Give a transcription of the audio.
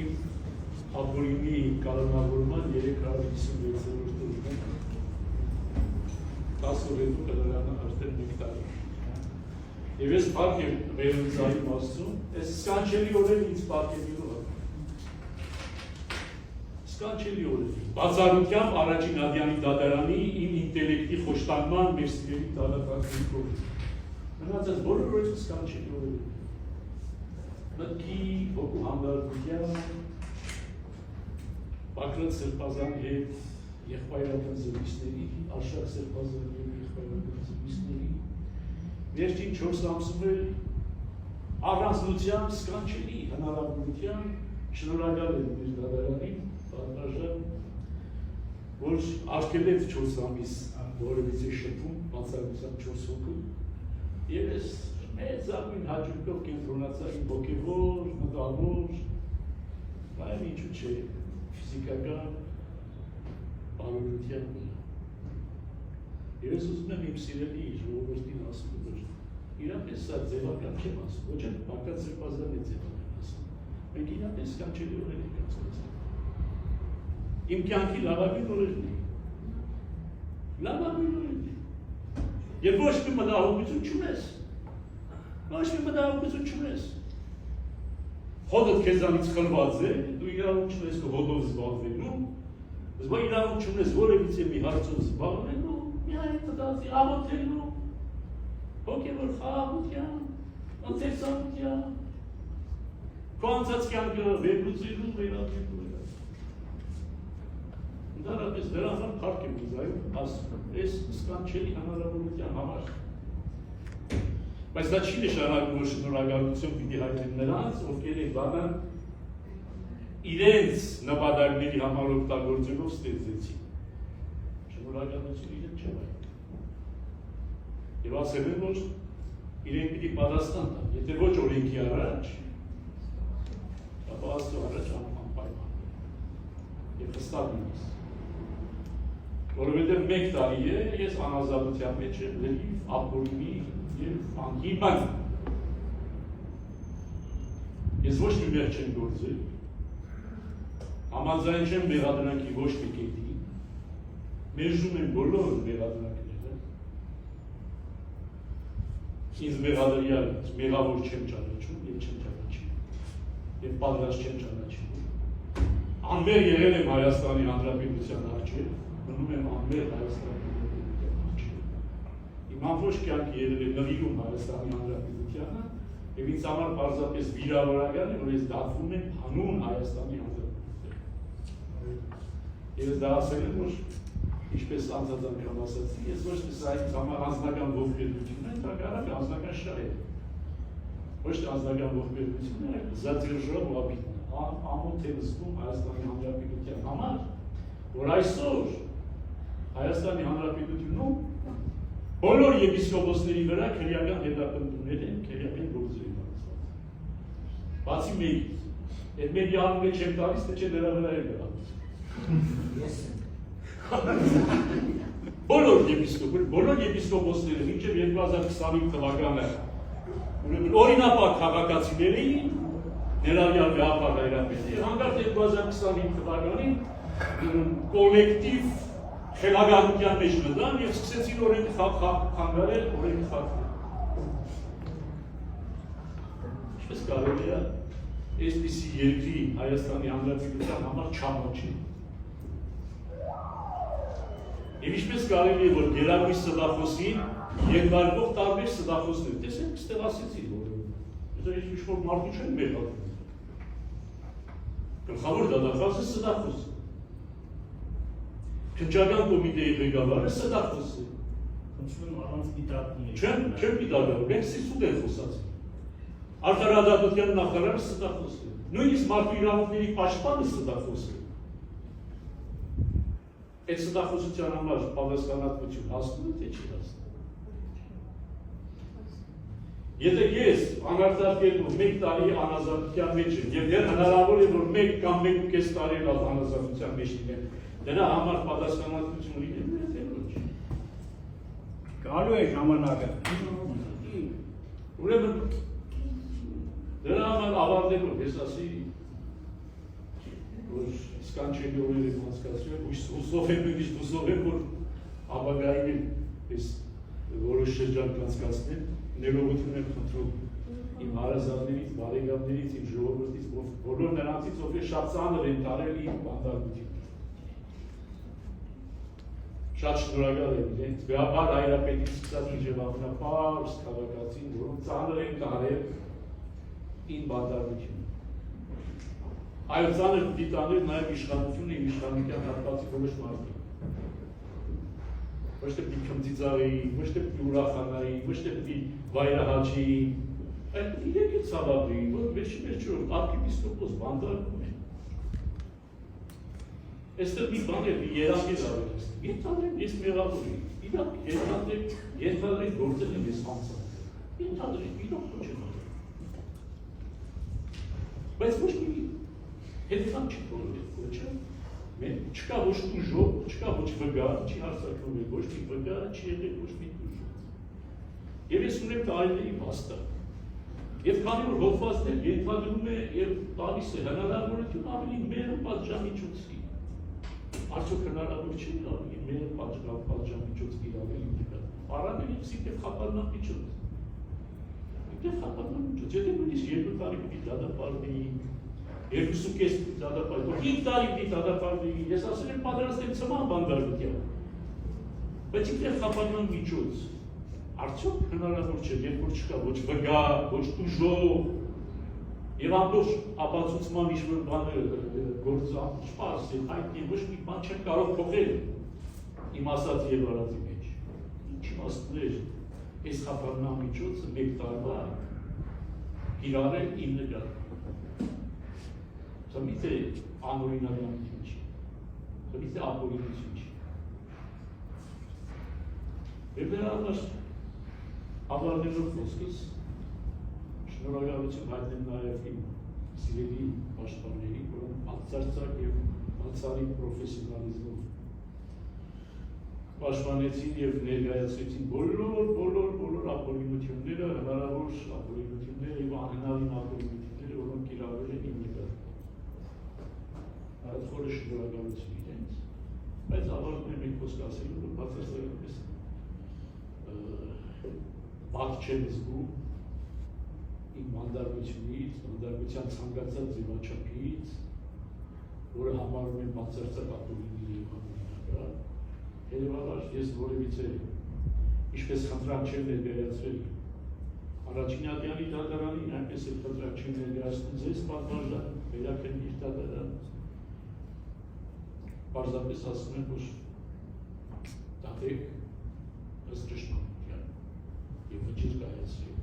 իմ ապորիմի կանոնավորման 356-րդ օրն 10 օր հետո կդրանը արդեն 1 տարի։ Եվ ես փառք եմ վերլուծային Աստծուն, այս սկանչելի օրերը ինձ փառքելու է։ Սկանչելի օրեր։ Բացառությամբ առաջին Ադյանի դատարանի իմ ինտելեկտի խոշտանգման մեր սիրելի դատախազիկով։ Մնացած բոլոր օրերը սկանչելի օրեր։ Մտքի հոգու հանդարտության Բակրատ Սրբազանի հետ եղբայրական զրույցների, Արշակ Սրբազանի և եղբայրական զրույցների վերջին 4 ամսում էլ առանձնությամբ սկանչելի հնարավորությամբ շնորհակալ եմ մեր դատարանին, բազմաժան, որ արգելեց 4 ամիս որևիցե շփում, բացառությամբ 4 հոգու, եւ ես մեծ ակույն հաճույքով կենտրոնացա իմ հոգևոր, մտավոր, բայց ինչու՞ չէ, ֆիզիկական բարօրության վրա։ Եվ ես ուզում եմ իմ սիրելի ժողովրդին ասում, որ իրապես սա ձևական չեմ ասում, ոչ էլ Բակրատ Սրբազանի ձևական ասում, մենք իրապես սկանչելի օրեր ենք անցկացրել։ Իմ կյանքի լավագույն օրերն են։ Լավագույն օրերն են։ Եվ ոչ մի մտահոգություն չունես։ Ոչ մի մտահոգություն չունես։ Հոդդ քեզանից խլված է, դու իրավունք չունես հոդով զբաղվելու, բայց իրավունք չունես որևիցե մի հարցով զբաղվելու, միայն մտածի աղոթելու, հոգևոր խաղաղության, անձերծանության, քո անցած կյանքը վերլուծելու, վերադելու։ Ընդհանրապես դրա համար փառք եմ ուզում ասում, այս սկանչելի հնարավորության համար։ Բայց դա չի նշանակում, որ շնորհակալություն պիտի հայտնեն նրանց, ովքեր են բանը իրենց նպատակների համար օգտագործելով ստեղծեցին։ Շնորհակալություն իրենք չեմ հայտնել։ Եվ ասել են, որ իրենք պիտի պատասխան տան, եթե ոչ օրենքի առաջ, ապա Աստծո առաջ անպայման։ Եվ հստակ ինձ։ Որովհետև 1 տարի է, ես անազատության մեջ եմ, լրիվ ապօրինի և անկիման։ Ես ոչ մի մեղ չեմ գործել, համաձայն չեմ մեղադրանքի ոչ մի կետի, մերժում եմ բոլոր մեղադրանքները, ինձ մեղադրյալ մեղավոր չեմ ճանաչում և չեմ ճանաչում, և պատրաստ չեմ ճանաչում։ Անմեղ եղել եմ Հայաստանի Հանրապետության առջև, մնում եմ անմեղ Հայաստանի Հանրապետության առջև։ Իմ ամբողջ կյանքը եղել է նվիրում Հայաստանի Հանրապետությանը, և ինձ համար պարզապես վիրավորական է, որ ես դատվում եմ հանուն Հայաստանի Հանրապետության։ Եվ ես դա ասել եմ, որ ինչպես անցած անգամ ասացի, ես ոչ թե սա ինձ համար անձնական ողբերգություն է, հակառակը անձնական շահ է։ Ոչ թե անձնական ողբերգություն է, այլ զատիրժով ու աբիտ ամոթ եմ զգում Հայաստանի Հանրապետության համար, որ այսօր Հայաստանի Հանրապետությունում բոլոր եպիսկոպոսների վրա քրեական հետապնդումներ են, քրեական գործեր են անցված։ Բացի մեկից, այդ մեր յանը չեմ տալիս, թե չէ նրա վրա է գալիս։ Բոլոր եպիսկոպոսները մինչև 2025 թվականը օրինապակ քաղաքացիներ էին, ներառյալ Գաղափար Հայրապետի, հանկարծ 2025 թվականին կոլեկտիվ խելագարության մեջ մտան և սկսեցին օրենքը խանգարել, օրենքը խախտել։ Ինչպես կարելի է այսպիսի երկրի Հայաստանի Հանրապետության համար չամաչել։ Եվ ինչպես կարելի է, որ գերագույն ստախոսին երկվարկող տարբեր ստախոսներ, տեսեք, ստեղ ասեցի, որ ինչ-որ մարդու չեն մեղադրում։ Գլխավոր դատախազը ստախոս է։ Քննչական կոմիտեի ղեկավարը ստախոս է։ Խնդրում առանց դիտարկի։ Չեմ դիտարկում, մենք սիսուտ են խոսացել։ Արդարադատության նախարարը ստախոս է։ Նույնիսկ մարդու իրավունքների պաշտպանը ստախոս է։ Այդ ստախոսության համար պատասխանատվություն հասնում է, թե չի հասնում։ Եթե ես անարտարկելու 1 տարի անազատության մեջ եմ, և դեռ հնարավոր է, որ 1 կամ 1.5 տարի անազատության մեջ լինեմ, դրա համար պատասխանատվություն լինելու է, թե ոչ։ Գալու է ժամանակը։ Ուրեմն դրա համար ավարտելով, ես ասի, որ սկանչելի օրեր եմ անցկացրել, հուսով եմ որ ապագայում ես որոշ շրջան կանցկացնել, ներողություն եմ խնդրում իմ հարազատներից, բարեկամներից, իմ ժողովրդից, բոլոր նրանցից, ովքեր շատ ծանր են տարել իմ բանդարգություն։ Շատ շնորհակալ եմ իրենց, բեաբար հայրապետից սկսած մինչև ամենապարզ քաղաքացին, որոնք ծանր են տարել իմ բանդարգությունը։ Այո, ծանր պիտի տանել նաև իշխանությունը և իշխանության հատվածի որոշ մարդիկ։ Ոչ թե պիտի քմծիծաղեի, ոչ թե պիտի ուրախանայի, ոչ թե պիտի վայրահաչեի, այլ իրենք էլ ցավաբրեի, որ վերջո արքեպիսկոպոս բանդարկում են։ Այստեղ մի բան է, մի երանգել ավելացնի, ենթադրեմ ես մեղավոր եմ, իրակ ենթադրեմ գործել եմ ես անցանք, ենթադրեմ, իրոք ոչ եմ ադրեմ։ Բայց ոչ մի հետքան չի բոլորել, ոչը, չկա ոչ տուժով, չկա ոչ վգա, չի հարցակվում է, ոչ մի վգա, չի եղել ոչ մի տուժով։ Եվ ես ունեմ տարիների վաստակ։ Եվ քանի որ հոդվածն էլ ենթադրում է և տալիս է հնարավորություն ավելի մերը պատժամիջոցի։ Արդյոք հնարավոր չի ավելի մերը պատժամիջոց իրավելի դիպը։ Առավել իպս իպև խապարնամիջոց։ Իպև խապարնամիջոց, եթե նույնիսկ 2 տարի պիտի դադապարվեի, 2.5 դադապարվեի, 5 տարի պիտի դադապարվեի, ես ասել եմ պատրաստ եմ ծման բանդարգության։ Բայց իպև խապարնամիջոց։ Արդյոք հնարավոր չէ, երբ որ չկա ոչ վգա, ոչ տուժով, և ամբողջ ապացուցման ինչ-որ բաներ գործը չպարս է, հայտնի ոչ մի բան չեն կարող փոխել իմ ասած և արածի մեջ։ Ինչ իմաստներ այս խափանամիջոցը մեկ տարվա կիրառել իմ նկատմամբ։ Սա միթե անօրինականություն չի, սա միթե ապօրինություն չի։ Եվ դրա համար ավարտելով խոսքս, շնորհակալություն հայտնեմ նաև իմ սիրելի պաշտպաններին, որոնք բացարձակ և բացառիկ պրոֆեսիոնալիզմով պաշտպանեցին և ներկայացրեցին բոլոր ապօրինությունները, հնարավոր ապօրինությունները և անհնարին ապօրինությունները, որոնք կիրառվել են իմ նկատմամբ։ Այդ խորը շնորհակալություն իրենց, բայց ավարտում եմ એક խոսք ասելու, որ բացարձակապես բաց չեմ զգում իմ բանդարգությունից, բանդարգության ցանկացած ձևաչափից, որը համարում եմ բացարձակ ապօրինի և անօրինական, հետևաբար ես որևիցե ինչպես խնդրանք չեմ ներկայացրել Առաջինատյանի դատարանին, այնպես էլ խնդրանք չեմ ներկայացնում ձեզ պատվարժան, վերաքննիչ դատարան, պարզապես ասում եմ, որ դատեք ըստ ճշմարտության և վճիռ կայացրեք